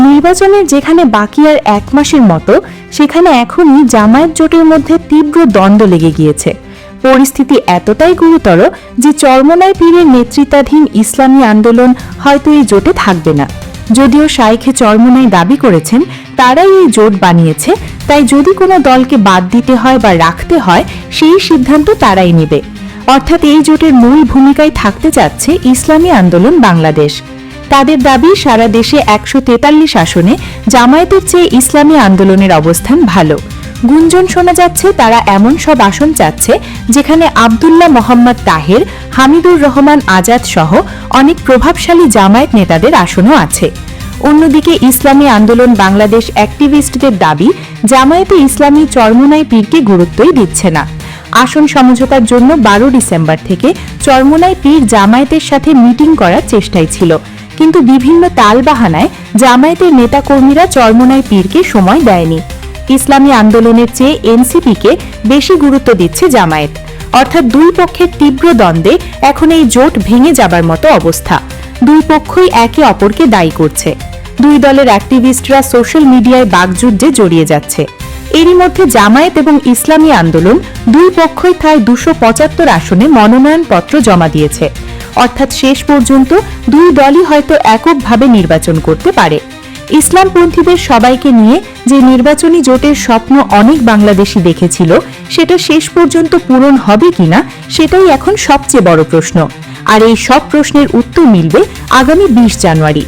নির্বাচনের যেখানে বাকি আর 1 মাসের মতো, সেখানে এখনই জামায়াত জোটের মধ্যে তীব্র দ্বন্দ্ব লেগে গিয়েছে। পরিস্থিতি এতটাই গুরুতর যে চরমোনাই পীরের নেতৃত্বাধীন ইসলামী আন্দোলন হয়তো এই জোটে থাকবে না। যদিও শাইখে চরমোনাই দাবি করেছেন তারাই এই জোট বানিয়েছে, তাই যদি কোনো দলকে বাদ দিতে হয় বা রাখতে হয় সেই সিদ্ধান্ত তারাই নেবে। অর্থাৎ এই জোটের মূল ভূমিকায় থাকতে যাচ্ছে ইসলামী আন্দোলন বাংলাদেশ। তাদের দাবি সারা দেশে 143 আসনে জামায়াতের চেয়ে ইসলামী আন্দোলনের অবস্থান ভালো। গুঞ্জন শোনা যাচ্ছে তারা এমন সব আসন চাচ্ছে যেখানে আব্দুল্লাহ মোহাম্মদ তাহের, হামিদুর রহমান আজাদ সহ অনেক প্রভাবশালী জামায়াত নেতাদের আসনও আছে। অন্যদিকে ইসলামী আন্দোলন বাংলাদেশ অ্যাক্টিভিস্টদের দাবি জামায়াতে ইসলামী চরমোনাই পীরকে গুরুত্বই দিচ্ছে না। আসন সমঝোতার জন্য 12 ডিসেম্বর থেকে চরমোনাই পীর জামায়াতের সাথে মিটিং করার চেষ্টায় ছিল, কিন্তু বিভিন্ন তালবাহানায় জামায়াতের নেতাকর্মীরা চরমোনাই পীরকে সময় দেয়নি। ইসলামী আন্দোলনের চেয়ে এনসিপিকে বেশি গুরুত্ব দিচ্ছে জামায়াত। অর্থাৎ দুই পক্ষের তীব্র দ্বন্দ্বে এখন এই জোট ভেঙে যাবার মতো অবস্থা। দুই পক্ষই একে অপরকে দায়ী করছে। দুই দলের অ্যাক্টিভিস্টরা সোশ্যাল মিডিয়ায় বাকযুদ্ধে জড়িয়ে যাচ্ছে। এরই মধ্যে জামায়াত এবং ইসলামী আন্দোলন দুই পক্ষই প্রায় 275 আসনে মনোনয়নপত্র জমা দিয়েছে। অর্থাৎ শেষ পর্যন্ত দুই দলই হয়তো এককভাবে নির্বাচন করতে পারে। ইসলামপন্থীদের সবাইকে নিয়ে যে নির্বাচনী জোটের স্বপ্ন অনেক বাংলাদেশি দেখেছিল, সেটা শেষ পর্যন্ত পূরণ হবে কিনা সেটাই এখন সবচেয়ে বড় প্রশ্ন। আর এই সব প্রশ্নের উত্তর মিলবে আগামী 20 জানুয়ারি।